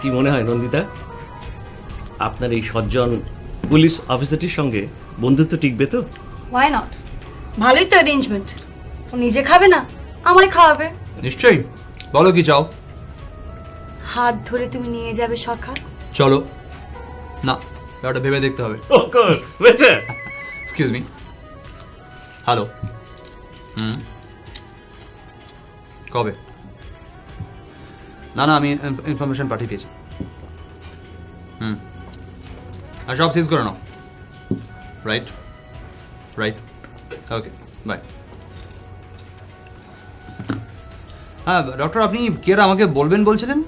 কি মনে হয় নন্দিতা, আপনার এই সজ্জন পুলিশ অফিসারটির সঙ্গে বন্ধুত্ব টিকবে তো? ওয়াই নট, ভালোই তো অ্যারেঞ্জমেন্ট। ও নিজে খাবে না, আমায় খাওয়াবে। নিশ্চয়ই, বলো কি চাও? হাত ধরে তুমি নিয়ে যাবে সখা? চলো। না, ওটা ভেবে দেখতে হবে। Excuse me. হ্যালো। কবে? না না, আমি ইনফরমেশন পাঠিয়ে দিয়েছি। আর সব সিজ করে নাও। Right right, okay, bye. হ্যাঁ ডক্টর, আপনি কি আর আমাকে বলবেন বলছিলেন?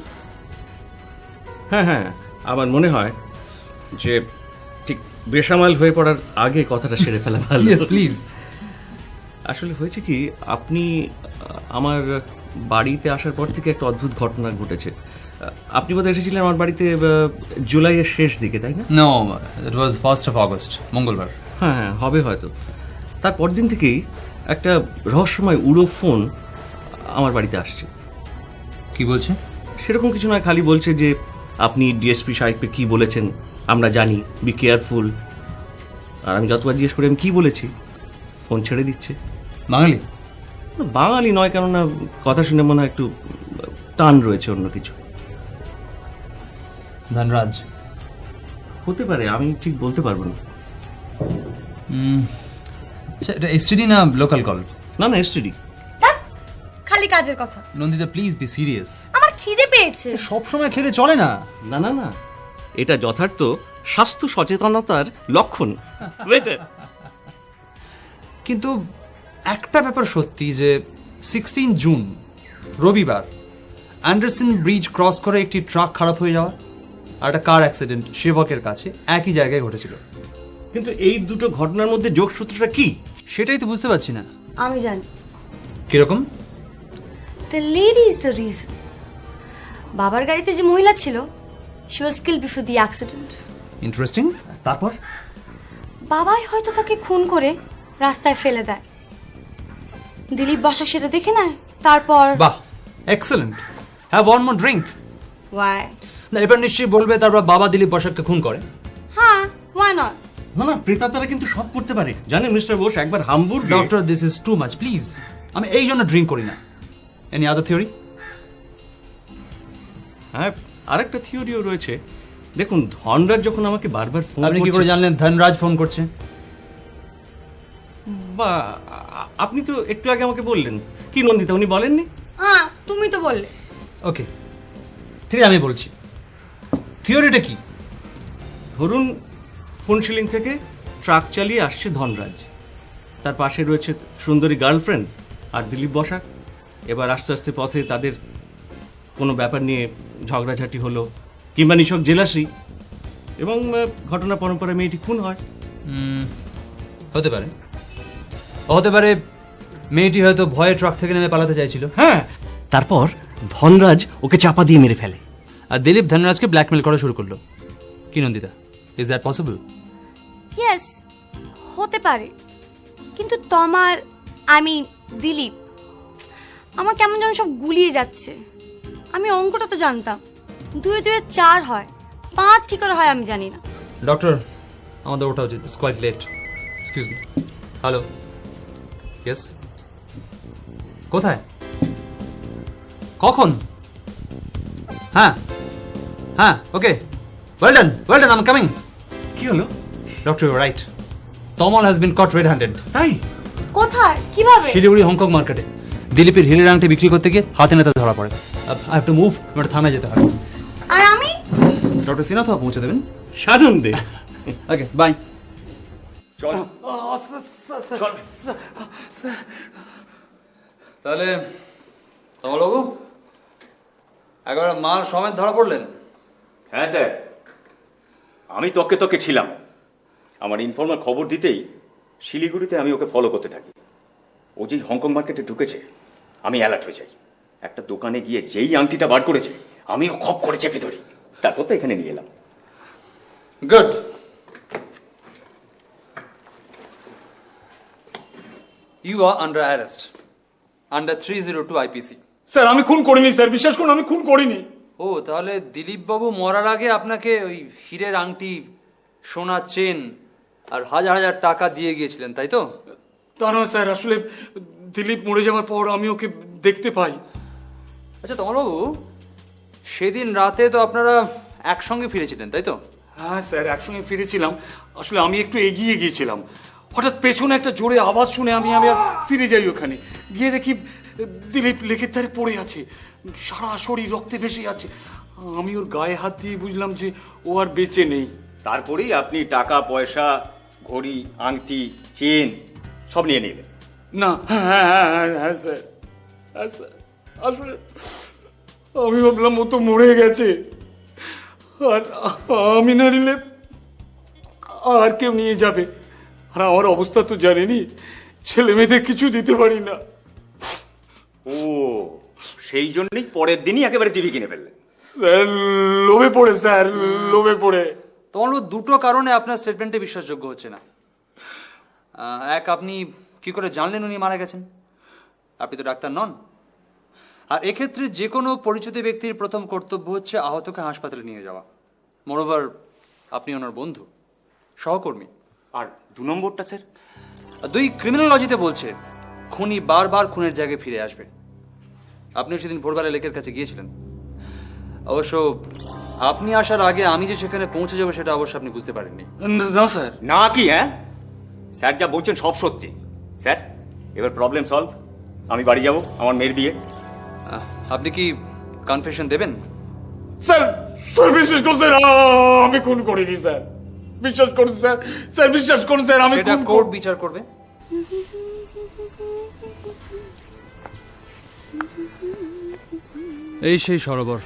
হ্যাঁ হ্যাঁ, আমার মনে হয় যে ঠিক বেসামাল হয়ে পড়ার আগে কথাটা সেরে ফেলা ভালো। Yes please. আসলে হয়েছে কি, আপনি আমার বাড়িতে আসার পর থেকে একটা অদ্ভুত ঘটনা ঘটেছে। আপনি বোধহয় এসেছিলেন আমার বাড়িতে জুলাইয়ের শেষ দিকে, তাই না? No, it was 1st of August, মঙ্গলবার। হ্যাঁ হ্যাঁ, হবে হয়তো। তারপর দিন থেকেই একটা রহস্যময় উড়ো ফোন আমার বাড়িতে আসছে। কি বলছে? সেরকম কিছু নয়, খালি বলছে যে আপনি ডিএসপি সাহেবকে কি বলেছেন আমরা জানি, বি কেয়ারফুল। আর আমি যতবার জিজ্ঞেস করি আমি কি বলেছি, ফোন ছেড়ে দিচ্ছে। বাঙালি? বাঙালি নয়, কেননা কথা শুনে মনে হয় একটু টান রয়েছে অন্য কিছু। ধনরাজ হতে পারে, আমি ঠিক বলতে পারবো না। আচ্ছা, এটা এসটিডি না লোকাল কল? না না, এসটিডি। খালি কাজের কথা। Nandita please be serious. আমার খিদে পেয়েছে। সব সময় খেলে চলে না। না না না, এটা যথার্থ স্বাস্থ্য সচেতনতার লক্ষণ। বুঝেছে? কিন্তু একটা ব্যাপার সত্যি যে 16 জুন রবিবার অ্যান্ডারসন ব্রিজ ক্রস করে একটি ট্রাক খারাপ হয়ে যাওয়া আর একটা কার অ্যাক্সিডেন্ট সেবকের কাছে একই জায়গায় ঘটেছিল। কিন্তু এই দুটো ঘটনার মধ্যে যোগসূত্রটা কি? সেটাই তো বুঝতে পারছি না। আমি জানি, কিরকম? The lady is the reason. বাবার গাড়িতে যে মহিলা ছিল, she was killed before the accident. Interesting. তারপর বাবাই হয়তো তাকে খুন করে রাস্তায় ফেলে দেয়। দিলীপ বসাক সেটা দেখে নেয়, তারপর বাহ, excellent. Have one more drink. Why? না, এবার নিশ্চয়ই বলবে তারপর বাবা দিলীপ বসাককে খুন করে। হ্যাঁ, ওয়াই নট? না না, প্রেতাত্মারা কিন্তু সব করতে পারে, জানেন মিস্টার বোস। একবার হামবুর্গে doctor, this is too much, please. আমি এই জন্য ড্রিঙ্ক করি না। Any other theory? হ্যাঁ, আরেকটা থিওরিও রয়েছে। দেখুন, ধনরাজ যখন আমাকে বারবার ফোন আপনি কি করে করছে, জানলেন ধনরাজ ফোন করছে? বা আপনি তো একটু আগে আমাকে বললেন। কি নন্দিতা, উনি বলেননি? হ্যাঁ, তুমি তো বললে। ওকে, ঠিক আছে, আমি বলছি থিওরিটা কি। ধরুন, ফোনশিলিং থেকে ট্রাক চালিয়ে আসছে ধনরাজ, তার পাশে রয়েছে সুন্দরী গার্লফ্রেন্ড আর দিলীপ বসাক। এবার আস্তে আস্তে পথে তাদের কোনো ব্যাপার নিয়ে ঝগড়াঝাটি হলো, কিংবা নিছক জেলাসি, এবং ঘটনা পরম্পরায় মেয়েটি খুন হয়। হতে পারে, হতে পারে মেয়েটি হয়তো ভয়ে ট্রাক থেকে নেমে পালাতে চাইছিল। হ্যাঁ, তারপর ধনরাজ ওকে চাপা দিয়ে মেরে ফেলে। আর দিলীপ ধনরাজকে ব্ল্যাকমেল করা শুরু করলো। কি Nandita, is that possible? Yes, হতে পারে। কিন্তু তোমার, আমি দিলীপ, আমার কেমন যেন সব গুলিয়ে যাচ্ছে। আমি অঙ্কটা তো জানতাম, 2 × 2 = 4 হয়, 5 কি করে হয় আমি জানি না। ডক্টর, আমাদের ওঠা উচিত, it's quite late. Excuse me. Hello, yes, কোথায়, কখন? হ্যাঁ হ্যাঁ, okay, well done, I am coming. কি হলো? Doctor, you right, Tamal has been caught red handed. তাই? কোথায়, কিভাবে? শিলিগুড়ি হংকং মার্কেটে দিলীপের হীরের আংটি বিক্রি করতে গিয়ে হাতে নাতে ধরা পড়ে। আই হ্যাভ টু মুভ, আমার থানায় যেতে হবে। আর আমি? ডক্টর সিনহা পৌঁছে দেবেন। সানন্দে। ওকে, বাই। চল। তাহলে তমলবাবু একবার মাল সমেত ধরা পড়লেন? হ্যাঁ স্যার, আমি তককে তককে ছিলাম। আমার ইনফর্মার খবর দিতেই শিলিগুড়িতে আমি ওকে ফলো করতে থাকি। ও যেই হংকং মার্কেটে ঢুকেছে আমি অ্যালার্ট হয়ে যাই। একটা দোকানে গিয়ে যেই আংটিটা বার করেছে আমিও খপ করে চেপে ধরি। তারপর তো এখানে নিয়ে এলাম। Good. You are under arrest under 302 IPC। Sir আমি খুন করিনি স্যার, বিশ্বাস করুন আমি খুন করিনি। ও তাহলে দিলীপ বাবু মরার আগে আপনাকে ওই হীরের আংটি, সোনার চেন আর হাজার হাজার টাকা দিয়ে গিয়েছিলেন, তাই তো? তা নয় স্যার, আসলে দিলীপ মরে যাওয়ার পর আমি ওকে দেখতে পাই। আচ্ছা তমালবাবু, সেদিন রাতে তো আপনারা একসঙ্গে ফিরেছিলেন, তাই তো? হ্যাঁ স্যার, একসঙ্গে ফিরেছিলাম। আসলে আমি একটু এগিয়ে গিয়েছিলাম, হঠাৎ পেছনে একটা জোরে আওয়াজ শুনে আমি আর ফিরে যাই। ওখানে গিয়ে দেখি দিলীপ লেকের ধারে পড়ে আছে, সারা শরীর রক্তে ভেসে আছে। আমি ওর গায়ে হাত দিয়ে বুঝলাম যে ও আর বেঁচে নেই। তারপরেই আপনি টাকা পয়সা, ঘড়ি, আংটি, চেন সব নিয়ে নিলেন। না, হ্যাঁ স্যার, হ্যাঁ স্যার, আসলে আমি ভাবলাম ও তো মরে গেছে, আর আমি না নিলে আর কেউ নিয়ে যাবে। আর আমার অবস্থা তো জানেনি, ছেলে মেয়েদের কিছু দিতে পারি না। ও, সেই জন্যই পরের দিনই একেবারে টিভি কিনে ফেললেন। স্যার লোভে পড়ে, স্যার লোভে পড়ে। তমালবাবু, দুটো কারণে আপনার স্টেটমেন্টে বিশ্বাসযোগ্য হচ্ছে না। এক, আপনি কি করে জানলেন উনি মারা গেছেন? আপনি তো ডাক্তার নন। আর এক্ষেত্রে যে কোনো পরিচিত ব্যক্তির প্রথম কর্তব্য হচ্ছে আহতকে হাসপাতালে নিয়ে যাওয়া। মোরওভার আপনি ওনার বন্ধু, সহকর্মী। আর 2 নম্বরটা স্যার? 2, ক্রিমিনোলজিতে বলছে খুনি বারবার খুনের জায়গায় ফিরে আসবে। আপনিও সেদিন ভোরবেলা লেকের কাছে গিয়েছিলেন। অবশ্য আপনি আসার আগে আমি যে সেখানে পৌঁছে যাবো সেটা অবশ্য আপনি বুঝতে পারেননি। না স্যার। না কি? হ্যাঁ স্যার, যা বলছেন সব সত্যি। স্যার, এবার প্রবলেম সলভ। আমি বাড়ি যাব, আমার মেয়ের বিয়ে। আপনি কি কনফেশন দেবেন? স্যার স্যার বিশ্বাস করুন স্যার, আমি খুন করিনি স্যার, বিশ্বাস করুন স্যার। স্যার বিশ্বাস করুন স্যার, আমি সেটা খুন কোর্ট বিচার করবে। এই সেই সরোবর,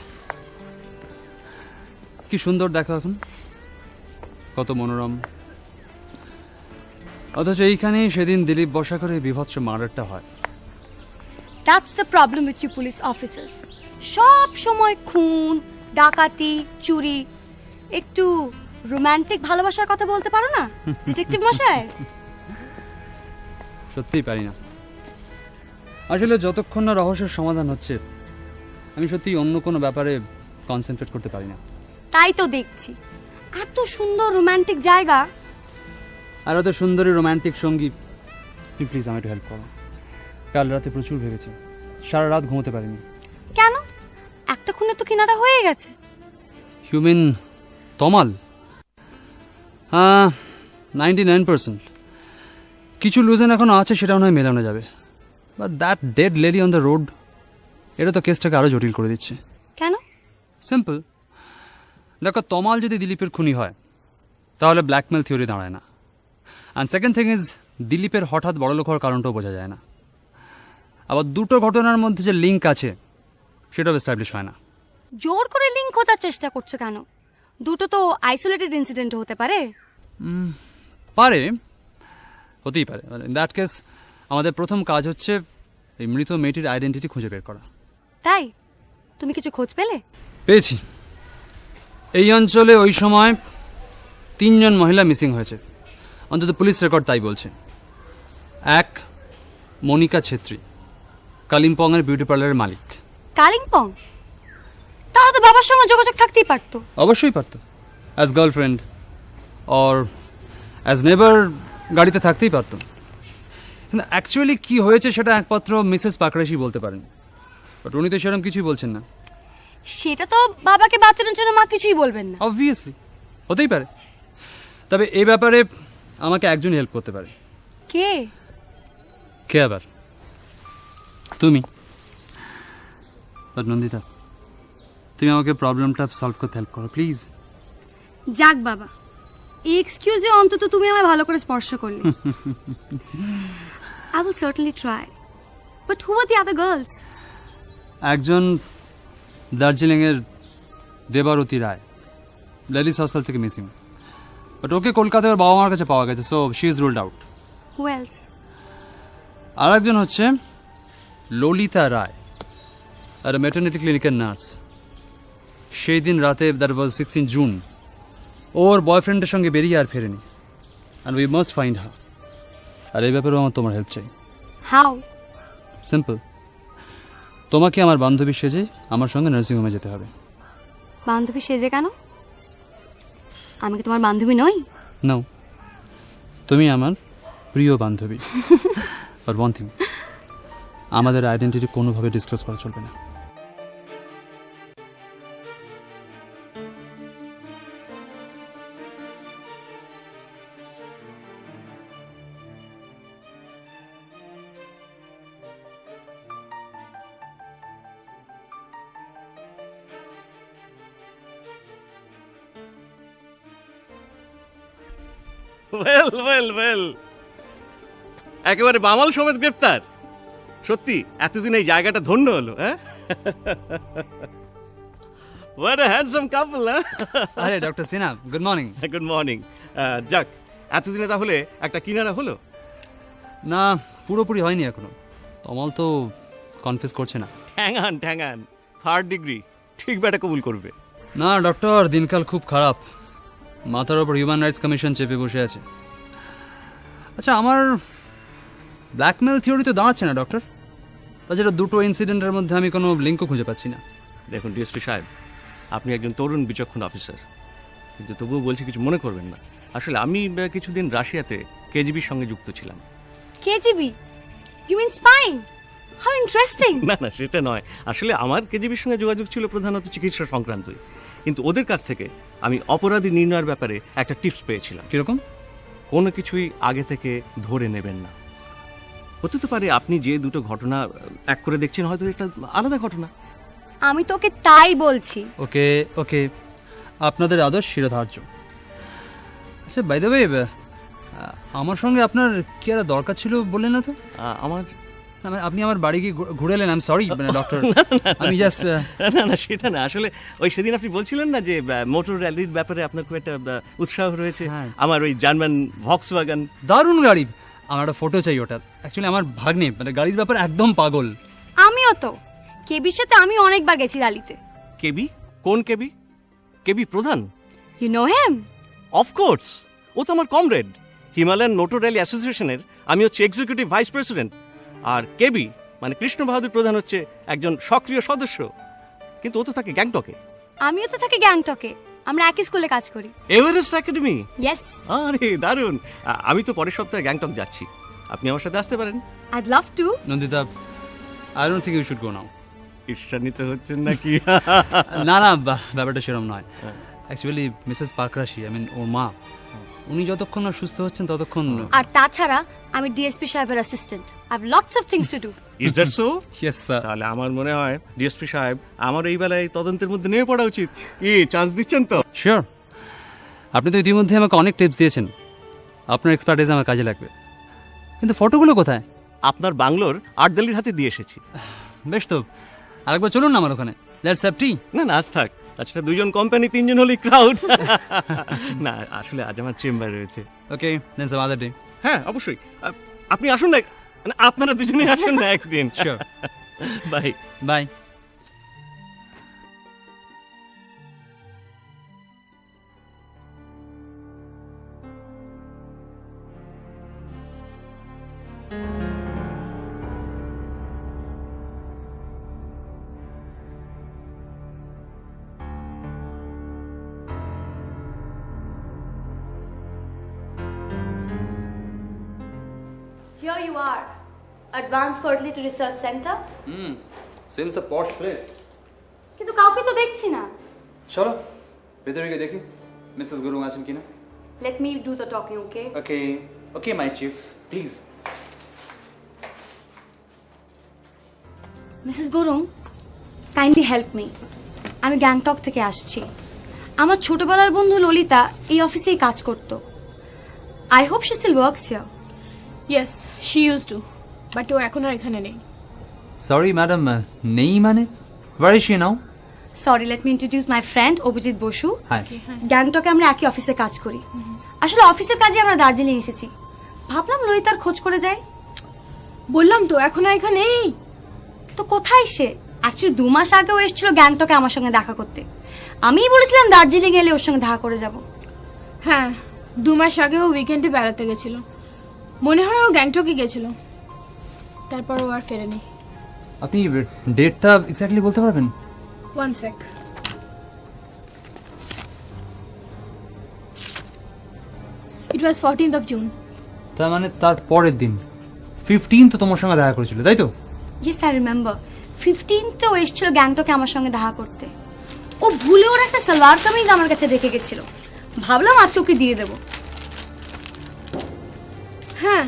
কি সুন্দর দেখো এখন, কত মনোরম। অথচ এইখানেই সেদিন দিলীপ বসাকরের বিভৎস মার্ডারটা হয়। That's the problem with you police officers. সব সময় খুন, ডাকাতি, চুরি। একটু রোমান্টিক ভালোবাসার কথা বলতে পারো না ডিটেকটিভ মশাই? সত্যিই পারি না। আসলে যতক্ষণ না রহস্যের সমাধান হচ্ছে আমি সত্যি অন্য কোনো ব্যাপারে কনসেন্ট্রেট করতে পারি না। তাই তো দেখছি, এত সুন্দর রোমান্টিক জায়গা আর এত সুন্দরী রোমান্টিক সঙ্গী। তুমি প্লিজ আমাকে একটু হেল্প করো। কাল রাতে প্রচুর ভেবেছি, সারা রাত ঘুমোতে পারিনি। কেন? একটা খুনে তো কিনারা হয়ে গেছে। হিউম্যান তমাল? 99%। কিছু লুজেন এখনো আছে, সেটাও নয় মেলানো যাবে। But that dead lady on the road, এটা তো কেসটাকে আরও জটিল করে দিচ্ছে। কেন? সিম্পল। দেখো, তমাল যদি দিলীপের খুনি হয় তাহলে ব্ল্যাকমেল থিওরি দাঁড়ায় না। অ্যান্ড সেকেন্ড থিং ইজ, দিলীপের হঠাৎ বড়লোক হওয়ার কারণটাও বোঝা যায় না। আবার দুটো ঘটনার মধ্যে যে লিঙ্ক আছে সেটাও এস্টাবলিশ হয় না। জোর করে লিঙ্ক খোঁজার চেষ্টা করছো কেন? দুটো তো আইসোলেটেড ইনসিডেন্ট হতে পারে। পারে, হতেই পারে। ইন দ্যাট কেস আমাদের প্রথম কাজ হচ্ছে এই মৃত মেয়েটির আইডেন্টিটি খুঁজে বের করা। তাই তুমি কিছু খোঁজ পেলে? পেয়েছি। এই অঞ্চলে ওই সময় 3 জন মহিলা মিসিং হয়েছে, অন্তত পুলিশ রেকর্ড তাই বলছে। 1, মনিকা ছেত্রী, কালিম্পংয়ের বিউটি পার্লারের মালিক। কালিম্পং? তারা তো বাবার সঙ্গে যোগাযোগ থাকতেই পারতো। অবশ্যই পারত, অ্যাজ গার্লফ্রেন্ড অর অ্যাজ নেবার গাড়িতে থাকতেই পারত। কিন্তু অ্যাকচুয়ালি কি হয়েছে সেটা একমাত্র মিসেস পাকড়াশি বলতে পারেন। বাট উনি তো সেরকম কিছুই বলছেন না। সেটা তো বাবাকে বাঁচানোর জন্য মা কিছুই বলবেন না। অবভিয়াসলি হতেই পারে। তবে এই ব্যাপারে আমাকে একজন হেল্প করতে পারে। কে? কে আবার? তুমি। বাট নন্দিতা, তুমি আমাকে প্রবলেমটা সলভ করতে হেল্প করো প্লিজ। যাক বাবা, এই এক্সকিউজে অন্তত তুমি আমায় ভালো করে স্পর্শ করলে। I will certainly try. But who are the other girls? একজন দার্জিলিংয়ের দেবারতী রায়, লেডিস হস্টেল থেকে মিসিং। বাট ওকে কলকাতায় ওর বাবা মার কাছে পাওয়া গেছে, so she is ruled out. Who else? আর একজন হচ্ছে ললিতা রায়, আর মেটার্নিটি ক্লিনিকের নার্স। সেই দিন রাতে, দ্যাট ওয়াজ 16 জুন, ওর বয়ফ্রেন্ডের সঙ্গে বেরিয়ে আর ফেরেনি। And we must find her. আর এই ব্যাপারেও আমার তোমার হেল্প চাই। How? সিম্পল, তোমাকে আমার বান্ধবী সেজে আমার সঙ্গে নার্সিংহোমে যেতে হবে। বান্ধবী সেজে কেন? আমি কি তোমার বান্ধবী নই? নাও, তুমি আমার প্রিয় বান্ধবী। আর ওয়ান থিং, আমাদের আইডেন্টিটি কোনোভাবে ডিসক্লোজ করা চলবে না। ওয়েল ওয়েল ওয়েল, একেবারে বামাল সমেত গ্রেপ্তার। সত্যি এতদিন এই জায়গাটা ধন্য হলো। হ্যাঁ, হোয়াট আ হ্যান্ডসাম কাপল। হ্যাঁ, আরে doctor Sinha, good morning. Good morning. যাক, এতদিনে তাহলে একটা কিনারা হলো? না, পুরোপুরি হয়নি এখনো। অমল তো কনফেস করছে না। ঠ্যাঙান থার্ড ডিগ্রি ঠিক ব্যাটা কবুল করবে। না ডক্টর, দিনকাল খুব খারাপ। মাথার ওপর হিউম্যান রাইটস কমিশন চেপে বসে আছে। আচ্ছা, আমার ব্ল্যাকমেল থিওরি তো দাঁড়াচ্ছে না ডক্টর। তাছাড়া দুটো ইনসিডেন্টের মধ্যে আমি কোনো লিঙ্কও খুঁজে পাচ্ছি না। দেখুন ডিএসপি সাহেব, আপনি একজন তরুণ বিচক্ষণ অফিসার, কিন্তু তবুও বলছি কিছু মনে করবেন না। আসলে আমি কিছুদিন রাশিয়াতে কেজিবির সঙ্গে যুক্ত ছিলাম। KGB? You mean spying? How interesting. না না, সেটা নয়। আসলে আমার কেজিবির সঙ্গে যোগাযোগ ছিল প্রধানত চিকিৎসা সংক্রান্তই, কিন্তু ওদের কাছ থেকে আমি অপরাধী নির্ণয়ের ব্যাপারে একটা টিপস পেয়েছিলাম। কিরকম? কোনো কিছুই আগে থেকে ধরে নেবেন না। হতে তো পারে আপনি যে দুটো ঘটনা এক করে দেখছেন, হয়তো এটা আলাদা ঘটনা। আমি তোকে তাই বলছি। ওকে ওকে, আপনাদের আদর্শ শিরোধার্য। আচ্ছা, বাই দ্য ওয়ে, আমার সঙ্গে আপনার কি আর দরকার ছিল বললেন না তো? আমার না, মানে আপনি আমার বাড়ি গিয়ে ঘুরে এলেন। আমি সরি ডক্টর, আমি জাস্ট না না, সেটা না। আসলে ওই সেদিন আপনি বলছিলেন না যে মোটর র্যালির ব্যাপারে আপনার খুব একটা উৎসাহ রয়েছে। হ্যাঁ। আমার ওই জার্মান ভক্সওয়াগন দারুণ গাড়ি। আমার একটা ফটো চাই ওটা। অ্যাকচুয়ালি আমার ভাগ্নে মানে গাড়ির ব্যাপারে একদম পাগল। আমিও তো। কেবির সাথে আমি অনেকবার গেছি রালিতে। কেবি? কোন কেবি? কেবি প্রধান? You know him? অফকোর্স, ও তো আমার কমরেড। হিমালয়ান মোটর র্যালি অ্যাসোসিয়েশনের আমি হচ্ছে এক্সিকিউটিভ ভাইস প্রেসিডেন্ট, আর কেবি মানে কৃষ্ণ বাহাদুর প্রধান হচ্ছে একজন সক্রিয় সদস্য। কিন্তু ও তো থাকে গ্যাংটকে। আমিও তো থাকি গ্যাংটকে। আমরা একই স্কুলে কাজ করি। Everest academy? ইয়েস। আরে দারুণ। আমি তো পরের সপ্তাহে গ্যাংটক যাচ্ছি, আপনি আমার সাথে আসতে পারেন। I'd love to. Nandita, I don't think you should go now. ঈর্ষান্বিত হচ্ছেন নাকি? না না, ব্যাপারটা সেরকম নয়। Actually Mrs Pakrashi, I mean ওর মা, উনি যতক্ষণ না সুস্থ হচ্ছেন ততক্ষণ। আর তাছাড়া আমি ডিএসপি সাহেবের assistant. I have lots of things to do. Is that so? Yes sir. তাহলে আমার মনে হয় ডিএসপি সাহেব আমার এই বেলায় তদন্তের মধ্যে নেমে পড়া উচিত। কি চান্স দিচ্ছেন তো? শিওর। আপনি তো ইতিমধ্যে আমাকে অনেক টিপস দিয়েছেন। আপনার এক্সপার্টাইজ আমার কাজে লাগবে। কিন্তু ফটোগুলো কোথায়? আপনার বাংলোর আর্টদালির হাতে দিয়ে এসেছি। বেশ তো, আরেকবার চলুন না আমার ওখানে। Let's have tea. না না, আজ থাক। তাছাড়া দুজন কোম্পানি, তিনজন হলেই ক্রাউড। না, আসলে আজ আমার চেম্বার রয়েছে। ওকে, দেন সাম আদার ডে। হ্যাঁ অবশ্যই, আপনি আসুন না, মানে আপনারা দুজনেই আসুন না একদিন। Sure. Bye bye. Here you are. Advanced Fertility Research Center. Seems a posh place. কিন্তু কাউকে তো দেখছি না। চলো ভেতরে গিয়ে দেখি মিসেস গুরুং আছেন কিনা। Let me do the talking, okay? Okay okay my chief, please. Mrs Gurung, kindly help me. আমি গ্যাংটক থেকে আসছি। আমার ছোটবেলার বন্ধু ললিতা এই অফিসেই কাজ করতো। I hope she still works here. Yes, she use to, but ও এখন আর এখানে নেই। সরি ম্যাডাম, নেই মানে? Where is she now? Sorry, let me introduce my friend Abhijit Basu. Hi. গ্যাংটকে আমরা একই অফিসে কাজ করি। আসলে অফিসের কাজে আমরা দার্জিলিং এসেছি। ভাবলাম ললিতার খোঁজ করে যাই। বললাম তো এখন আর এখানে নেই। তো কোথায় সে? অ্যাকচুয়ালি 2 মাস আগেও এসেছিল গ্যাংটকে আমার সঙ্গে দেখা করতে। আমিই বলেছিলাম দার্জিলিং এলে ওর সঙ্গে দেখা করে যাব। হ্যাঁ, 2 মাস আগেও উইকেন্ডে বেড়াতে গেছিল। মনে হয় ও গ্যাংটকে গেছিল, তারপর ও আর ফেরেনি। আপনি ডেটটা এক্স্যাক্টলি বলতে পারবেন? 1 sec. It was 14th of June. তার মানে তার পরের দিন 15 তো তোমার সঙ্গে দেখা করেছিল, তাই তো? ইয়েস আই রিমেম্বার 15th ও এসেছিল গ্যাংটকে আমার সঙ্গে দেখা করতে। ও ভুলে ওর একটা সালোয়ার কামিজ আমার কাছে রেখে গেছিল, ভাবলাম আজকে ওকে দিয়ে দেবো। হ্যাঁ,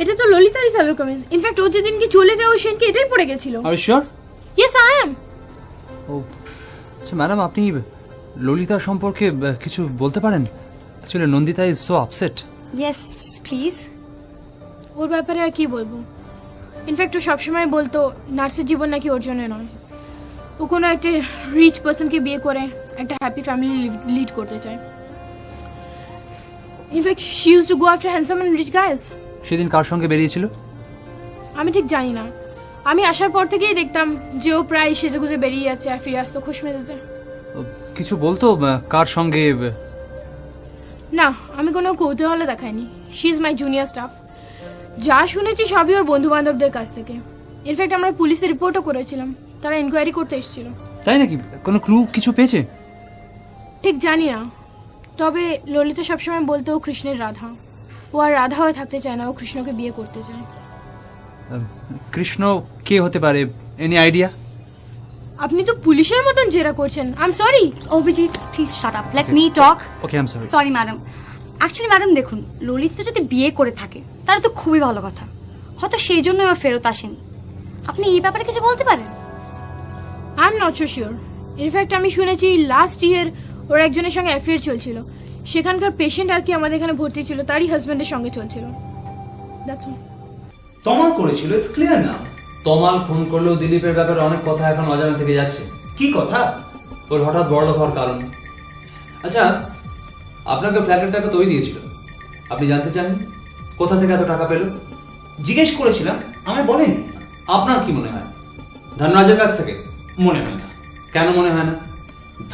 এটা তো ললিতারই সালোয়ার কামিজ। ইনফ্যাক্ট ও যেদিনকে চলে যাও সেদিনকে এটাই পরে গেছিল। আর শিওর? Yes I am. ও আচ্ছা ম্যাডাম, আপনি ললিতা সম্পর্কে কিছু বলতে পারেন? Actually Nandita is so upset. Yes please. ওর ব্যাপারে আর কি বলবো? ইনফ্যাক্ট ও সবসময় বলতো নার্সের জীবন নাকি ওর জন্য নয়, ও কোনো একটা রিচ পার্সনকে বিয়ে করে একটা হ্যাপি ফ্যামিলি লিড করতে চায়। In fact she use to go after handsome and rich guys. সেদিন কার সঙ্গে বেরিয়েছিল? আমি ঠিক জানি না, আমি আসার পর থেকেই দেখতাম যে ও প্রায় সেজেগুজে বেরিয়ে যাচ্ছে আর ফিরে আসতো খুশ মেজাজে। কিছু বলতো কার সঙ্গে? না, আমি কোনো কৌতূহলে দেখাইনি। She is my junior staff. যা শুনেছি সবই ওর বন্ধু বান্ধবদের কাছ থেকে। ইনফ্যাক্ট আমরা পুলিশে রিপোর্টও করেছিলাম, তারা এনকোয়ারি করতে এসেছিল। তাই নাকি? কোনো ক্লু কিছু পেয়েছে? ঠিক জানি না, তবে ললিতা সবসময় বলতো ও কৃষ্ণের রাধা। ও আর রাধা হয়ে থাকতে চায় না, ও কৃষ্ণকে বিয়ে করতে চায়। কৃষ্ণ কে হতে পারে? Any idea? আপনি তো পুলিশের মতন জেরা করছেন। I am sorry. Abhijit please shut up, let me talk. Okay, I am sorry. Sorry madam. Actually madam দেখুন, ললিতা যদি বিয়ে করে থাকে তাহলে তো খুবই ভালো কথা, হয়তো সেই জন্যই ও ফেরত আসেনি। আপনি এই ব্যাপারে কিছু বলতে পারেন? I am not so sure. In fact আমি শুনেছি লাস্ট ইয়ার ওর একজনের সঙ্গে অ্যাফেয়ার চলছিল। সেখানকার পেশেন্ট আর কি আমাদের এখানে ভর্তি ছিল, তারই হাজব্যান্ডের সঙ্গে চলছিল। That's all. তমাল করেছিল, ইটস ক্লিয়ার না। তমাল ফোন করলেও দিলীপের ব্যাপারে অনেক কথা এখন অজানা থেকে যাচ্ছে। কি কথা? ওর হঠাৎ বড়লোক হওয়ার কারণ। আচ্ছা, আপনাকে ফ্ল্যাটের টাকা তোই দিয়েছিল, আপনি জানতে চাননি কোথা থেকে এত টাকা পেল? জিজ্ঞেস করেছিলাম, আমায় বলেনি। আপনার কি মনে হয়? ধনরাজের কাছ থেকে? মনে হয় না। কেন মনে হয় না?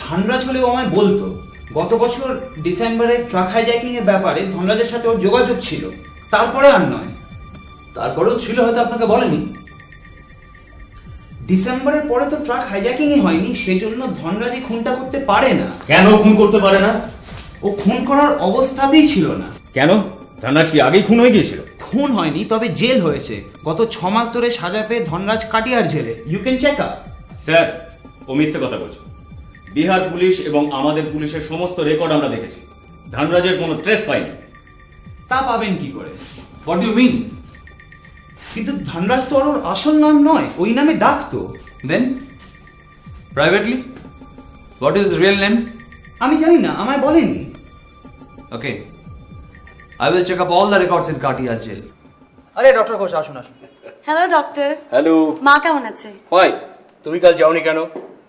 ধনরাজ হলেও আমায় বলতো। গত বছর ডিসেম্বরে ট্রাক হাইজ্যাকিং এর ব্যাপারে ধনরাজের সাথে ওর যোগাযোগ ছিল, তারপরে আর নয়। তারপরেও ছিল, হয়তো আপনাকে বলেনি। ডিসেম্বরের পরে তো ট্রাক হাইজ্যাকিংই হয়নি, সেজন্য ধনরাজ এই খুনটা করতে পারে না। কেন খুন করতে পারে না? ও খুন করার অবস্থাতেই ছিল না। কেন? ধনরাজ কি আগেই খুন হয়ে গিয়েছিল? খুন হয়নি, তবে জেল হয়েছে। গত 6 মাস ধরে সাজা পেয়ে ধনরাজ কাটিয়ার জেলে। You can check up. Sir, ও মিথ্যে কথা বলছে। বিহার পুলিশ এবং আমাদের পুলিশের সমস্ত রেকর্ড আমরা দেখেছি, ধনরাজের কোনো ট্রেস পাইনি। তা পাবেন কি করে? What do mean? কিন্তু ধনরাজ তো আর ওর আসল নাম নয়, ওই নামে ডাকতো। Then privately what is real name? আমি জানি না, আমায় বলেনি। Okay, I will check up all the records in Katiya jail. আরে ডক্টর ঘোষ, আসুন আসুন। Hello doctor. হ্যালো। মা কেমন আছে? ফাইন। তুমি কাল যাওনি কেন?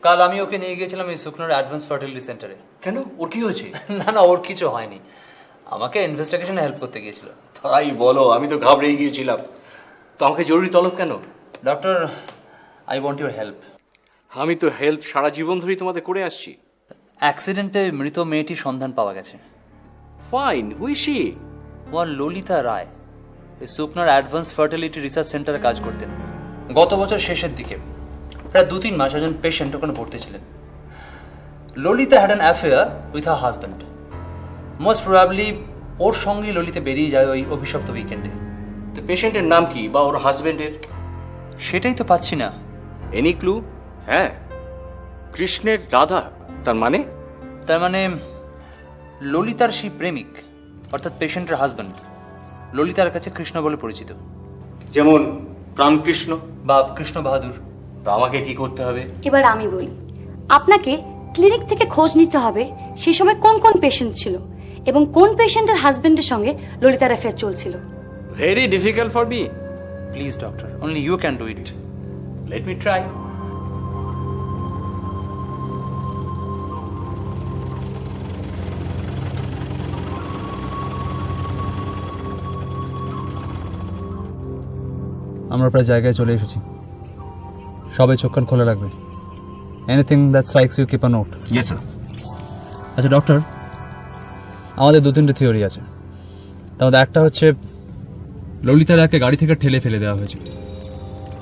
কাল আমি ওকে নিয়ে গিয়েছিলাম এই সুখনার অ্যাডভান্স ফার্টিলিটি সেন্টারে। কেন, ওর কি হয়েছে? না না, ওর কিছু হয়নি, আমাকে ইনভেস্টিগেশনে হেল্প করতে গিয়েছিল। তাই বলো, আমি তো ঘাবড়ে গিয়েছিলাম। তো আমাকে জরুরি তলব কেন? Doctor, I want your help. আমি তো হেল্প সারা জীবন ধরেই তোমাদের করে আসছি। অ্যাক্সিডেন্টে মৃত মেয়েটির সন্ধান পাওয়া গেছে। Fine, who's she? One Lalita Roy এই সুখনার অ্যাডভান্স ফার্টিলিটি রিসার্চ সেন্টারে কাজ করতেন। গত বছর শেষের দিকে প্রায় 2-3 মাস একজন পেশেন্ট ওখানে ভর্তি ছিলেন। Lalita had an affair with her husband. Most probably ওর সঙ্গেই ললিতা বেরিয়ে যায় ওই অভিশপ্ত উইকেন্ডে। তো পেশেন্টের নাম কি বা ওর হাজবেন্ডের? সেটাই তো পাচ্ছি না। Any clue? হ্যাঁ, কৃষ্ণের রাধা, তার মানে? তার মানে ললিতার সেই প্রেমিক অর্থাৎ পেশেন্টের হাজব্যান্ড ললিতার কাছে কৃষ্ণ বলে পরিচিত। যেমন প্রাণকৃষ্ণ বা কৃষ্ণ বাহাদুর। তো আমাকে কি করতে হবে? এবার আমি বলি, আপনাকে ক্লিনিক থেকে খোঁজ নিতে হবে সেই সময় কোন কোন পেশেন্ট ছিল এবং কোন পেশেন্টের হাজবেন্ডের সঙ্গে ললিতার অ্যাফেয়ার চলছিল। Very difficult for me. Please doctor, only you can do it. Let me try. আমরা প্রায় জায়গায় চলে এসেছি, সবাই চোখ কান খোলা রাখবে। Anything that strikes you keep a note. Yes sir. আচ্ছা ডক্টর, আমাদের 2-3টে থিওরি আছে। তার মধ্যে একটা হচ্ছে ললিতা রায়কে গাড়ি থেকে ঠেলে ফেলে দেওয়া হয়েছে।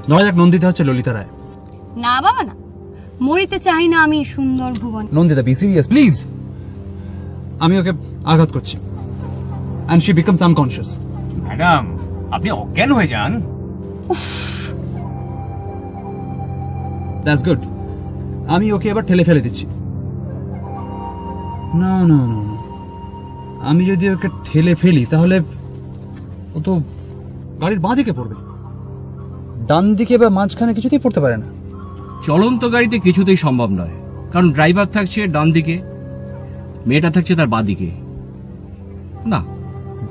ধরা যাক নন্দিতা হচ্ছে ললিতা রায়। না বাবা না, মরিতে চাই না আমি সুন্দর ভুবন। Nandita, be serious please. আমি ওকে আঘাত করছি, and she becomes unconscious. Madam আপনি অজ্ঞান হয়ে যান। That's good. আমি ওকে এবার ঠেলে ফেলে দিচ্ছি। না না না না, আমি যদি ওকে ঠেলে ফেলি তাহলে ও তো গাড়ির বাঁ দিকে পড়বে, ডান দিকে বা মাঝখানে কিছুতেই পড়তে পারে না। চলন্ত গাড়িতে কিছুতেই সম্ভব নয়, কারণ ড্রাইভার থাকছে ডান দিকে, মেয়েটা থাকছে তার বাঁ দিকে। না,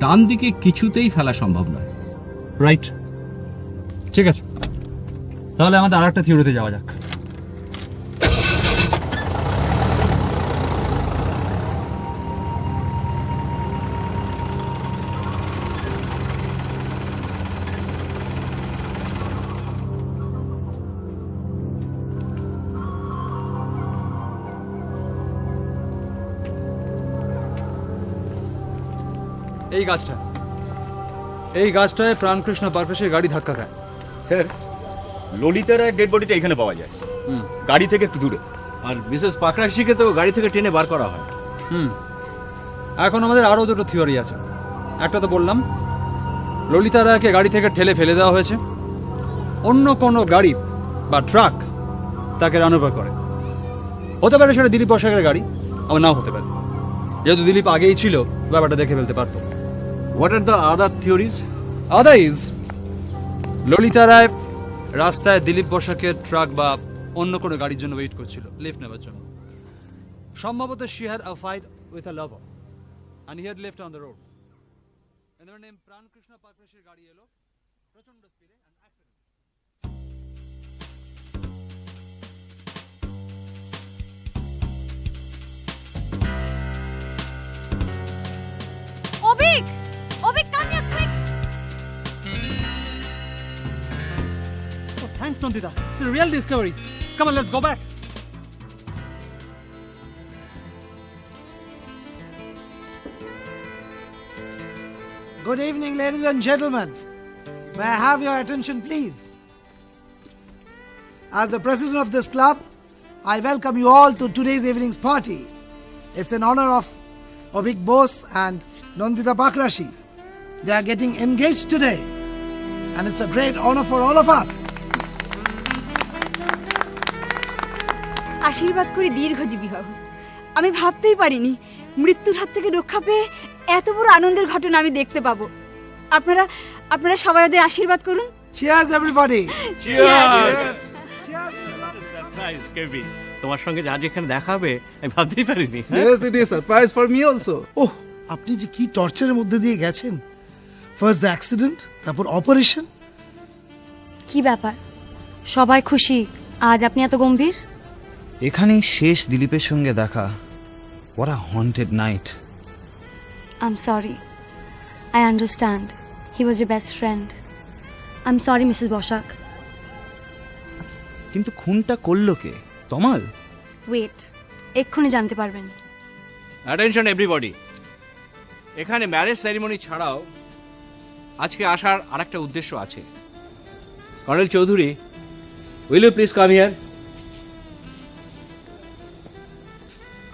ডান দিকে কিছুতেই ফেলা সম্ভব নয়। রাইট, ঠিক আছে, তাহলে আমাদের আর একটা থিওরিতে যাওয়া যাক। এই গাছটায় প্রাণকৃষ্ণ পারকাশের গাড়ি ধাক্কা খায়। স্যার ললিতা রায়ের ডেড বডিটা এখানে পাওয়া যায়, গাড়ি থেকে একটু দূরে। আর মিসেস পাকরাশিকে তো গাড়ি থেকে টেনে বার করা হয়। এখন আমাদের আরো দুটো থিওরি আছে। একটা তো বললাম, ললিতা রায়কে গাড়ি থেকে ঠেলে ফেলে দেওয়া হয়েছে, অন্য কোনো গাড়ি বা ট্রাক তাকে রান ওভার করে। হতে পারে সেটা দিলীপ বসাকের গাড়ি, আবার নাও হতে পারে। যেহেতু দিলীপ আগেই ছিল, ব্যাপারটা দেখে ফেলতে পারতো। What are the other theories? Otherwise Lalita Roy রাস্তায় দিলীপ বসাকের ট্রাক বা অন্য কোনো গাড়ির জন্য ওয়েট করছিল লিফট নেওয়ার জন্য। সম্ভবত she had a fight with a lover and he had left on the road. And their name Prankrishna পাকরাশির গাড়ি এলো প্রচন্ড স্পিডে and accident. Abhik, Abhik, come here quick. Oh, thanks Nandita. It's a real discovery. Come on, let's go back. Good evening, ladies and gentlemen. May I have your attention, please? As the president of this club, I welcome you all to today's evening's party. It's in honor of Obik Bose and Nandita Pakrashi. They are getting engaged today, and it's a great honor for all of us. আশীর্বাদ করি দীর্ঘজীবী হও। আমি ভাবতেই পারিনি মৃত্যুর হাত থেকে রক্ষা পেয়ে এত বড় আনন্দের ঘটনা আমি দেখতে পাবো। আপনারা আপনারা সবাই ওদের আশীর্বাদ করুন। Cheers, everybody. তোমার সঙ্গে যা যেখানে দেখা হবে আমি ভাবতেই পারিনি। Yes, it is surprise for me also. Oh, আপনি যে কি টর্চারের মধ্যে দিয়ে গেছেন। ফার্স্ট দ্য অ্যাক্সিডেন্ট, তারপর অপারেশন। কি ব্যাপার, সবাই খুশি? আজ আপনি এত গম্ভীর? এখানেই শেষ দিলীপের সঙ্গে দেখা। What a haunted night. I'm sorry. I understand. He was your best friend. I'm sorry, Mrs. Boshak. কিন্তু খুনটা করলো কে? তমাল? Wait. এক্ষুনি জানতে পারবেন। অ্যাটেনশন এভরিবডি, এখানে ম্যারেজ সেরিমনি ছাড়াও আজকে আসার আরেকটা উদ্দেশ্য আছে। Colonel Chowdhury, will you please come here?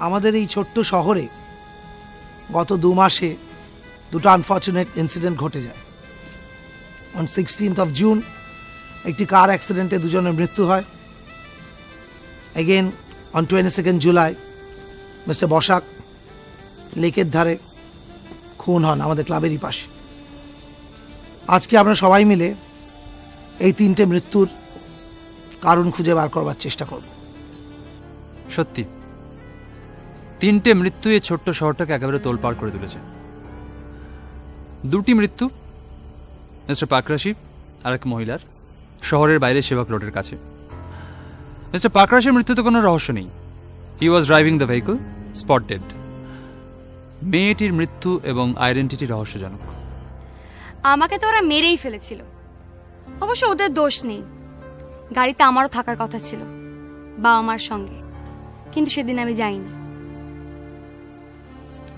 আমাদের এই ছোট্ট শহরে গত 2 মাসে দুটো আনফর্চুনেট ইনসিডেন্ট ঘটে যায়। অন 16th of June একটি কার অ্যাক্সিডেন্টে দুজনের মৃত্যু হয়। Again on 22nd July mister Basak লেকের ধারে খুন হন আমাদের ক্লাবেরই পাশে। আজকে আমরা সবাই মিলে এই 3টে মৃত্যুর কারণ খুঁজে বার করবার চেষ্টা করব। সত্যি 3টে মৃত্যু এই ছোট্ট শহরটাকে একেবারে তোলপাড় করে তুলেছে। 2টি মৃত্যু মিস্টার পাকরাশি আর এক মহিলার, শহরের বাইরে সেবক রোডের কাছে। মিস্টার পাকরাশির মৃত্যুতে কোনো রহস্য নেই। He was driving the vehicle, spot dead. মেয়েটির মৃত্যু এবং আইডেন্টিটি রহস্যজনক। আমাকে তো ওরা মেরেই ফেলেছিল। অবশ্য ওদের দোষ নেই, গাড়িতে আমারও থাকার কথা ছিল বাবা মার সঙ্গে, কিন্তু সেদিন আমি যাইনি।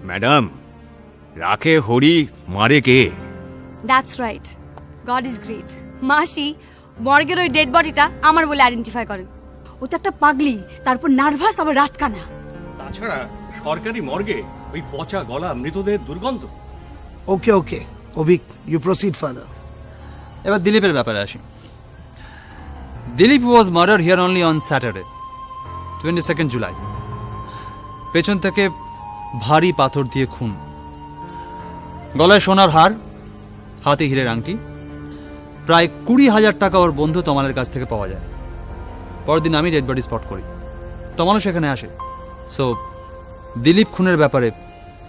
ম্যাডাম, রাখে হরি মারে কে? That's right, God is great. মাসি মর্গের ওই ডেড বডিটা আমার বলে আইডেন্টিফাই করেন। ও তো একটা পাগলি, তারপর নার্ভাস, আবার রাত কানা। তাছাড়া সরকারি মর্গে ওই পচা গলা মৃতদেহের দুর্গন্ধ। Okay okay Abhik, you proceed further. এবার দিলীপের ব্যাপারে আসি। Dilip was murder here only on Saturday 22 July. পেছন থেকে ভারী পাথর দিয়ে খুন, গলায় সোনার হার, হাতে হীরের আংটি, প্রায় 20,000 টাকা ওর বন্ধু তমালের কাছ থেকে পাওয়া যায়। পরদিন আমি ডেড বডি স্পট করি, তমালও সেখানে আসে। সো দিলীপ খুনের ব্যাপারে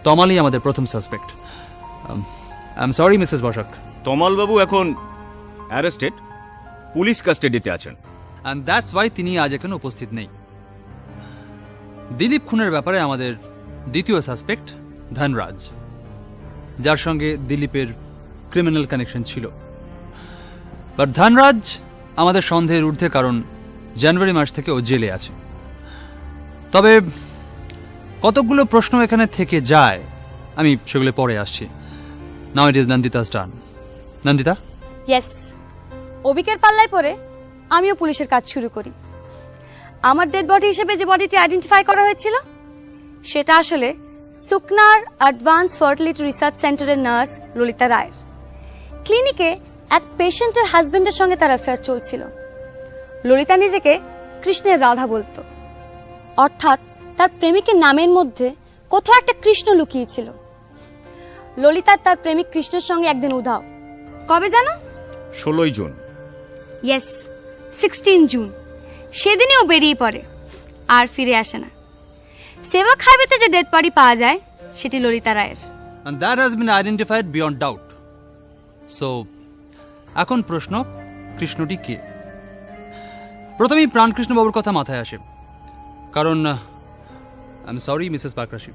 তমালই আমাদের প্রথম suspect. I am sorry Mrs Basak. তমালবাবু এখন অ্যারেস্টেড, পুলিশ কাস্টাডিতে আছেন। অ্যান্ড দ্যাটস ওয়াই তিনি আজ এখানে উপস্থিত নেই। দিলীপ খুনের ব্যাপারে আমাদের দ্বিতীয় সাসপেক্ট ধনরাজ, যার সঙ্গে দিলীপের ক্রিমিনাল কানেকশন ছিল। বাট ধনরাজ আমাদের সন্দেহের ঊর্ধ্বে, কারণ জানুয়ারি মাস থেকে ও জেলে আছে। তবে কতকগুলো প্রশ্ন এখানে থেকে যায়, আমি সেগুলো পরে আসছি। Now it is Nandita's turn. Nandita, yes, অভিকের পাল্লায় পড়ে আমিও পুলিশের কাজ শুরু করি। আমার ডেড বডি হিসেবে যে বডিটি আইডেন্টিফাই করা হয়েছিল সেটা আসলে সুকনার অ্যাডভান্স ফার্টিলিটি রিসার্চ সেন্টারের নার্স ললিতা রায়ের। ক্লিনিকে এক পেশেন্টের হাজবেন্ডের সঙ্গে তার অ্যাফেয়ার চলছিল। ললিতা নিজেকে কৃষ্ণের রাধা বলতো, অর্থাৎ তার প্রেমিকের নামের মধ্যে কোথাও একটা কৃষ্ণ লুকিয়েছিল। ললিতা তার প্রেমিক কৃষ্ণের সঙ্গে একদিন উধাও। কবে জানো? 16 জুন। Yes, 16 June. সেদিনই ও বেরিয়ে পড়ে, আর ফিরে আসে না। সেবক হাইওয়েতে যে ডেড বডি পাওয়া যায় সেটি ললিতা রায়ের। and that has been identified beyond doubt. So এখন প্রশ্ন, কৃষ্ণটি কে? প্রথমেই প্রাণকৃষ্ণ বাবুর কথা মাথায় আসে, কারণ I am sorry Mrs Pakrashi,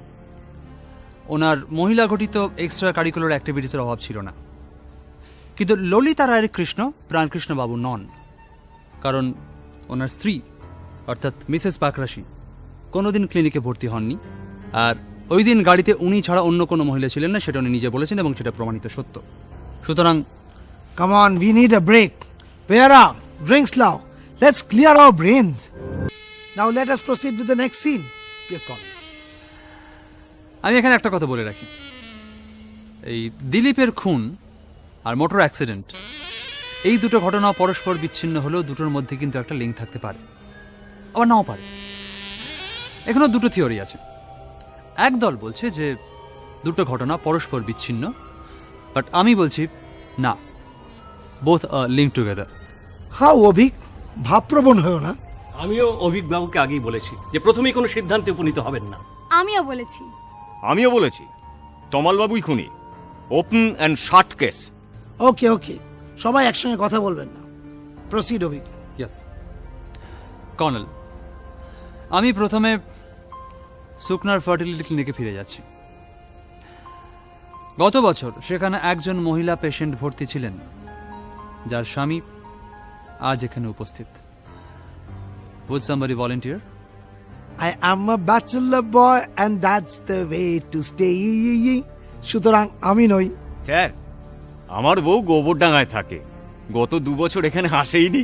ওনার মহিলা ঘটিত এক্সট্রা কারিকুলার অ্যাক্টিভিটিসের অভাব ছিল না। কিন্তু ললিতা রায়ের কৃষ্ণ প্রাণকৃষ্ণ বাবু নন, কারণ ওনার স্ত্রী অর্থাৎ মিসেস পাকরাশি কোনোদিন ক্লিনিকে ভর্তি হননি। আর ওই দিন গাড়িতে উনি ছাড়া অন্য কোনো মহিলা ছিলেন না, সেটা উনি নিজে বলেছেন এবং সেটা প্রমাণিত সত্য। সুতরাং Come on, we need a break. Vera, drink slow. Let's clear our brains. Now let us proceed with the next scene. Yes, Colin. আমি এখানে একটা কথা বলে রাখি, এই দিলীপের খুন আর মোটর অ্যাক্সিডেন্ট, এই দুটো ঘটনা পরস্পর বিচ্ছিন্ন হলেও দুটোর মধ্যে কিন্তু একটা লিঙ্ক থাকতে পারে, আবার নাও পারে। এখানেও দুটো থিওরি আছে। এক দল বলছে যে দুটো ঘটনা পরস্পর বিচ্ছিন্ন, বাট আমি বলছি না, both are link together. How, Abhik? ভাবপ্রবণ হয়েও না। আমিও অভিকবাবুকে আগেই বলেছি যে প্রথমেই কোনো সিদ্ধান্তে উপনীত হবেন না। আমিও বলেছি। আমিও বলেছি তমালবাবুই খুনি, ওপেন অ্যান্ড শার্ট কেস। ওকে ওকে, সবাই একসঙ্গে কথা বলবেন না। প্রসিড অভিক। ইয়েস কর্নেল, আমি প্রথমে সুকনার ফার্টিলিটি ক্লিনিকে ফিরে যাচ্ছি। গত বছর সেখানে একজন মহিলা পেশেন্ট ভর্তি ছিলেন, যার স্বামী আজ এখানে উপস্থিত। Would somebody volunteer? I am a bachelor boy and that's the way to stay. সুতরাং আমি নই। স্যার, আমার বউ গোবরডাঙ্গায় থাকে, গত 2 বছর এখানে আসেইনি।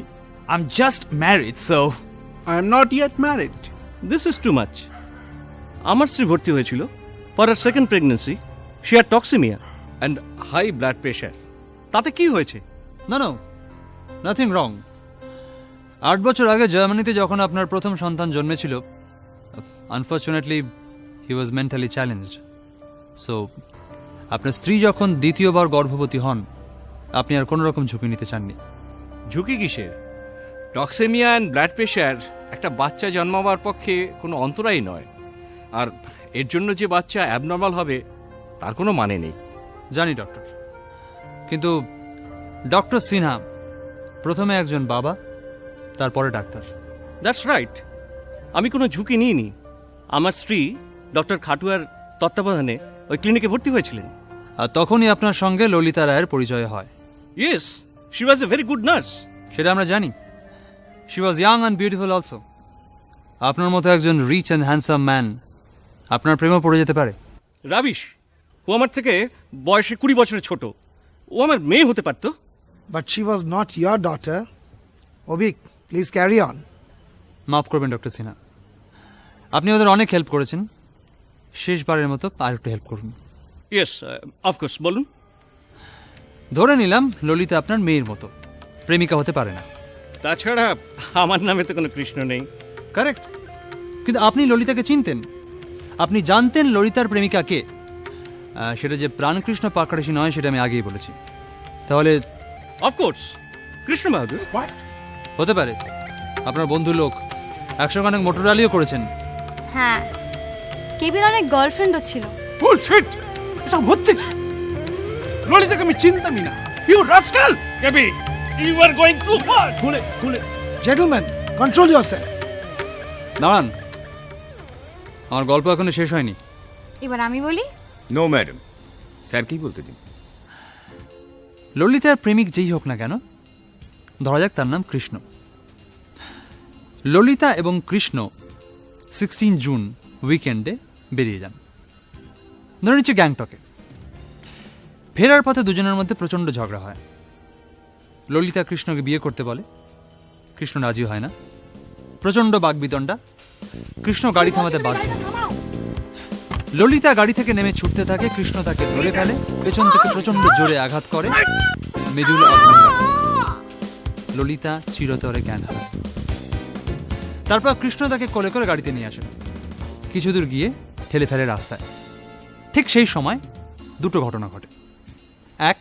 I'm just married, so I am not yet married. This is too much. আমার স্ত্রী ভর্তি হয়েছিল for her second pregnancy. She had toxaemia and high blood pressure. তাতে কি হয়েছে? No, nothing wrong. 8 বছর আগে জার্মানিতে যখন আপনার প্রথম সন্তান জন্মেছিল, unfortunately he was mentally challenged. So আপনার স্ত্রী যখন দ্বিতীয়বার গর্ভবতী হন, আপনি আর কোনো রকম ঝুঁকি নিতে চাননি। ঝুঁকি কিসের? টক্সেমিয়া অ্যান্ড ব্লাড প্রেশার একটা বাচ্চা জন্মাবার পক্ষে কোনো অন্তরায় নয়, আর এর জন্য যে বাচ্চা অ্যাবনর্মাল হবে তার কোনো মানে নেই। জানি ডক্টর, কিন্তু ডক্টর সিনহা প্রথমে একজন বাবা, তারপরে ডাক্তার। দ্যাটস রাইট, আমি কোনো ঝুঁকি নিইনি। আমার স্ত্রী ডক্টর খাটুয়ার তত্ত্বাবধানে ওই ক্লিনিকে ভর্তি হয়েছিলেন। আর তখনই আপনার সঙ্গে ললিতা রায়ের পরিচয় হয়। Yes, she was a very good nurse. সেটা আমরা জানি। She was young and beautiful also. আপনার মতো একজন রিচ অ্যান্ড হ্যান্ডসাম ম্যান আপনার প্রেমে পড়ে যেতে পারে? রাবিশ, ও আমার থেকে বয়সে 20 বছরের ছোট। ও আমার মেয়ে হতে পারতো। But she was not your daughter. Abhik, please carry on. মাফ করবেন ডক্টর সিনহা, আপনি ওদের অনেক হেল্প করেছেন, শেষবারের মতো আর একটু হেল্প করুন। ইয়েস অফকোর্স, বলুন। ধরে নিলাম ললিতা আপনার মেয়ের মতো, প্রেমিকা হতে পারে না। তাছাড়া আমার নামে তো কোনো কৃষ্ণ নেই। কারেক্ট। কিন্তু আপনি ললিতাকে চিনতেন, আপনি জানতেন ললিতার প্রেমিকা কে। সেটা যে প্রাণকৃষ্ণ পাকড়াশি নয় সেটা আমি আগেই বলেছি। তাহলে অফকোর্স কৃষ্ণ বাহাদুর। হতে পারে আপনার বন্ধু লোক, একসঙ্গে অনেক মোটর র্যালিও করেছেন। হ্যাঁ, কেবির অনেক গার্লফ্রেন্ডও ছিল। বুলশিট! এসব হচ্ছে কি? ললিতাকে আমি চিনতামই না। You rascal! KB, you are going too far. Gentleman, control yourself. দাঁড়ান, আমার গল্প এখনো শেষ হয়নি। এবার আমি বলি। নো ম্যাডাম, স্যার কি বলতে দিন। ললিতার প্রেমিক যেই হোক না কেন, ধরা যাক তার নাম কৃষ্ণ। ললিতা এবং কৃষ্ণ 16 জুন উইকেন্ডে বেরিয়ে যান, ধরে নিচ্ছে গ্যাংটকে। ফেরার পথে দুজনের মধ্যে প্রচণ্ড ঝগড়া হয়। ললিতা কৃষ্ণকে বিয়ে করতে বলে, কৃষ্ণ রাজি হয় না। প্রচণ্ড বাগবিতণ্ডা, কৃষ্ণ গাড়ি থামাতে বাধ্য হয়। ললিতা গাড়ি থেকে নেমে ছুটতে থাকে, কৃষ্ণ তাকে ধরে ফেলে, পেছন থেকে প্রচণ্ড জোরে আঘাত করে, মেডুলা অবলাঙ্গা। ললিতা চিরতরে জ্ঞান হারায়। তারপর কৃষ্ণ তাকে কোলে করে গাড়িতে নিয়ে আসে, কিছু দূর গিয়ে ঠেলে ফেলে রাস্তায়। ঠিক সেই সময় দুটো ঘটনা ঘটে। এক,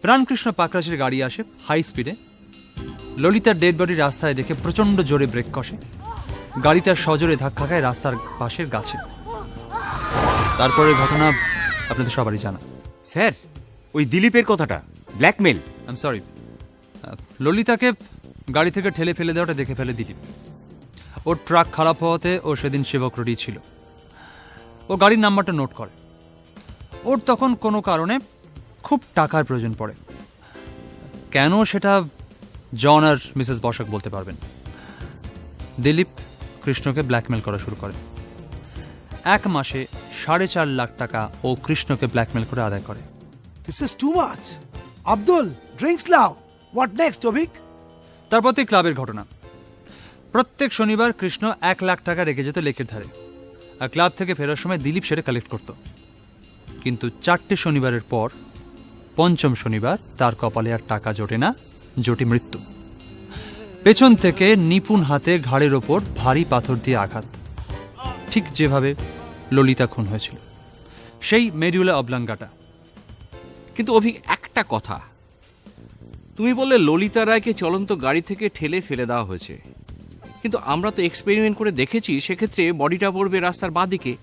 প্রাণকৃষ্ণ পাকড়াশির গাড়ি আসে হাই স্পিডে, ললিতার ডেড বডি রাস্তায় দেখে প্রচণ্ড জোরে ব্রেক কষে, গাড়িটা সজোরে ধাক্কা খায় রাস্তার পাশের গাছে। তারপরের ঘটনা আপনাদের সবারই জানা। স্যার, ওই দিলীপের কথাটা ব্ল্যাকমেল। আই এম সরি, ললিতাকে গাড়ি থেকে ঠেলে ফেলে দেওয়াটা দেখে ফেলে দিলীপ। ওর ট্রাক খারাপ হওয়াতে ও সেদিন সেবক রোডই ছিল। ও গাড়ির নাম্বারটা নোট করে। ওর তখন কোনো কারণে খুব টাকার প্রয়োজন পড়ে। কেন সেটা জন আর মিসেস বসাক বলতে পারবেন। দিলীপ কৃষ্ণকে ব্ল্যাকমেল করা শুরু করে। 1 মাসে 4.5 লাখ টাকা ও কৃষ্ণকে ব্ল্যাকমেল করে আদায় করে। This is too much. Abdul, drinks নাও। What next, Abhik? তারপর তো ক্লাবের ঘটনা। প্রত্যেক শনিবার কৃষ্ণ 1 লাখ টাকা রেখে যেত লেকের ধারে, আর ক্লাব থেকে ফেরার সময় দিলীপ সেটা কালেক্ট করত। কিন্তু 4টে শনিবারের পর 5ম শনিবার তার কপালে আর টাকা জোটে না, জোটে মৃত্যু। পেছন থেকে নিপুণ হাতে ঘাড়ের ওপর ভারী পাথর দিয়ে আঘাত, ঠিক যেভাবে ললিতা খুন হয়েছিল, সেই মেডুলা অবলাঙ্গাটা। কিন্তু অভিক, একটা কথা, তুমি বললে ললিতা রায়কে চলন্ত গাড়ি থেকে ঠেলে ফেলে দেওয়া হয়েছে, কিন্তু আমরা তো এক্সপেরিমেন্ট করে দেখেছি সেক্ষেত্রে বডিটা পড়বে রাস্তার বাঁ দিকে,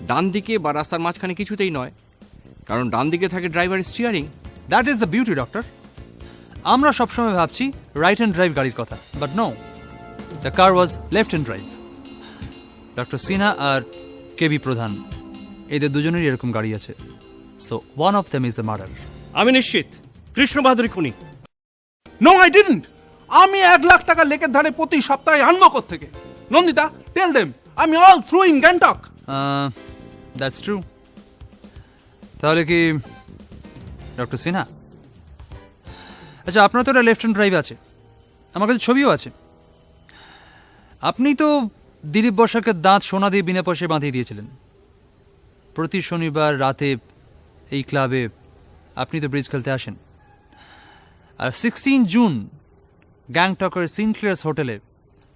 ডান দিকে বা রাস্তার মাঝখানে কিছুতেই নয়, কারণ ডান দিকে থাকে driver steering. That is the beauty doctor. আমরা সবসময় ভাবছি রাইট হ্যান্ড ড্রাইভ গাড়ির কথা, but no, the car was left hand drive. Doctor Sinha আর কেবি প্রধান, এদের দুজনেরই এরকম গাড়ি আছে। So one of them is a murder. আমি নিশ্চিত কৃষ্ণ বাহাদুরি খুনি। No, I didn't. আমি 1 লাখ টাকা লেকের ধারে প্রতি সপ্তাহে আনবো থেকে। নন্দিতা, টেল দেম আমি all through in Gangtok. That's true. তাহলে কি ডক্টর সিনহা? আচ্ছা, আপনার তো একটা লেফট হ্যান্ড ড্রাইভ আছে, আমার কাছে ছবিও আছে। আপনি তো দিলীপ বসাকের দাঁত সোনা দিয়ে বিনা পয়সায় বাঁধিয়ে দিয়েছিলেন। প্রতি শনিবার রাতে এই ক্লাবে আপনি তো ব্রিজ খেলতে আসেন। আর 16 জুন গ্যাংটকের সিনক্লিয়ার্স হোটেলে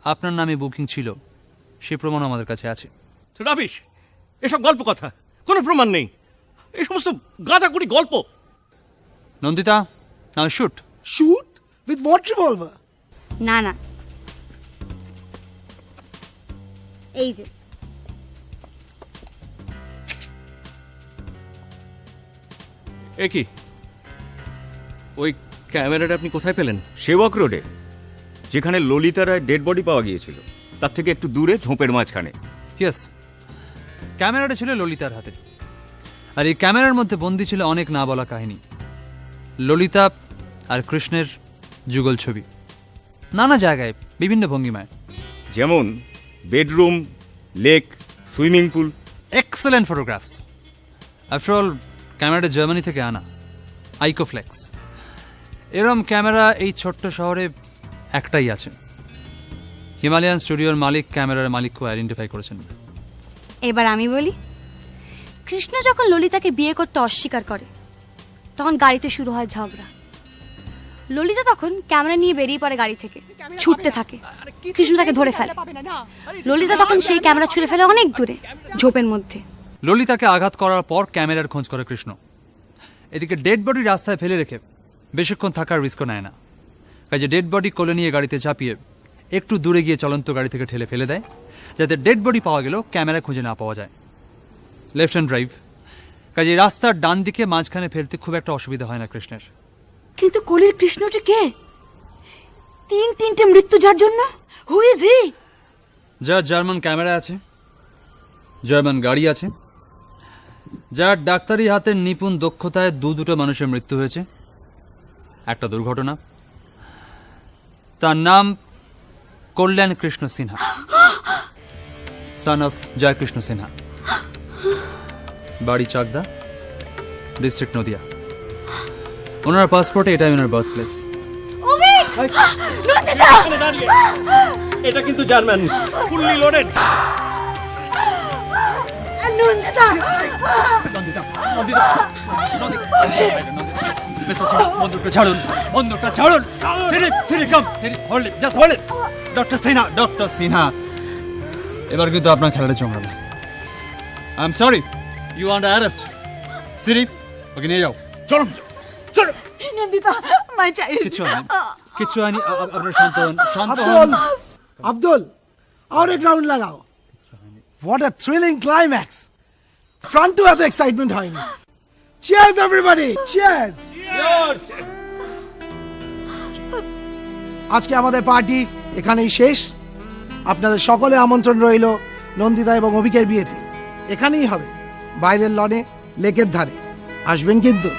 আপনার নামে বুকিং ছিল, সে প্রমাণ আমাদের কাছে আছে। রাবিশ, এসব গল্প কথা, কোনো প্রমাণ নেই, এই সমস্ত গাঁজাগুড়ি গল্প। Nandita, now shoot. Shoot? With what revolver? না না, এই যে। এ কি, ওই ক্যামেরাটা আপনি কোথায় পেলেন? সেবক রোডে, যেখানে ললিতা রায় ডেড বডি পাওয়া গিয়েছিল, তার থেকে একটু দূরে ঝোপের মাঝখানে। ইয়েস, ক্যামেরাটা ছিল ললিতার হাতে, আর এই ক্যামেরার মধ্যে বন্দী ছিল অনেক না বলা কাহিনী। ললিতা আর কৃষ্ণের যুগল ছবি, নানা জায়গায় বিভিন্ন ভঙ্গিমায়, যেমন bedroom, lake, swimming pool. Excellent photographs. After all ক্যামেরাটা জার্মানি থেকে আনা, আইকোফ্লেক্স। এরম ক্যামেরা এই ছোট্ট শহরে একটাই আছে। হিমালয়ান স্টুডিওর মালিক ক্যামেরার মালিককে আইডেন্টিফাই করেছেন। এবার আমি বলি। কৃষ্ণ যখন ললিতাকে বিয়ে করতে অস্বীকার করে তখন গাড়িতে শুরু হয় ঝগড়া। ললিতা তখন ক্যামেরা নিয়ে বেরিয়ে পড়ে গাড়ি থেকে, ছুটতে থাকে। কৃষ্ণ তাকে ধরে ফেলে। ললিতা তখন সেই ক্যামেরা ছুঁড়ে ফেলে অনেক দূরে ঝোপের মধ্যে। ললিতাকে আঘাত করার পর ক্যামেরার খোঁজ করে কৃষ্ণ। এদিকে ডেড বডি রাস্তায় ফেলে রেখে বেশিক্ষণ থাকার রিস্কও নেয় না, কাজে ডেড বডি কোলে নিয়ে গাড়িতে চাপিয়ে একটু দূরে গিয়ে চলন্ত গাড়ি থেকে ঠেলে ফেলে দেয়, যাতে ডেড বডি পাওয়া গেলেও ক্যামেরা খুঁজে না পাওয়া যায়। লেফট হ্যান্ড ড্রাইভ, কাজে রাস্তার ডান দিকে মাঝখানে ফেলতে খুব একটা অসুবিধা হয় না কৃষ্ণের। কিন্তু কলির কৃষ্ণটি কে? তিনটে মৃত্যু যার জন্য? Who is he? যার জার্মান ক্যামেরা আছে, জার্মান গাড়ি আছে, যার ডাক্তারি হাতের নিপুণ দক্ষতায় দুটো মানুষের মৃত্যু হয়েছে, একটা দুর্ঘটনা। তার নাম কল্যাণ কৃষ্ণ সিনহা, সন অফ জয় কৃষ্ণ সিনহা, বাড়ি চাকদা, ডিস্ট্রিক্ট নদিয়া। ওনার পাসপোর্টে এটাই ওনার বার্থ প্লেস। এটা কিন্তু জার্মান, ফুললি লোডেড। বন্দুকটা ছাড়ুন, বন্দুকটা ছাড়ুন। ডক্টর সিনহা, ডক্টর সিনহা, এবার কিন্তু আপনার খেলাটা জমবে। I am sorry, you under arrest. সিরি, ওকে নিয়ে যাও। চলুন চলুন। Nandita, my child. কিচ্ছু হয়নি, আপনার শান্ত হন, শান্ত হন। আব্দুল, और एक राउंड लगाओ। What a thrilling climax! Front to এত excitement হয়নি। Cheers everybody! Cheers! আজকে আমাদের পার্টি এখানেই শেষ। আপনাদের সকলে আমন্ত্রণ রইল নন্দিতা এবং অভিকের বিয়েতে। এখানেই হবে, বাইরের লনে, লেকের ধারে। আসবেন কিন্তু।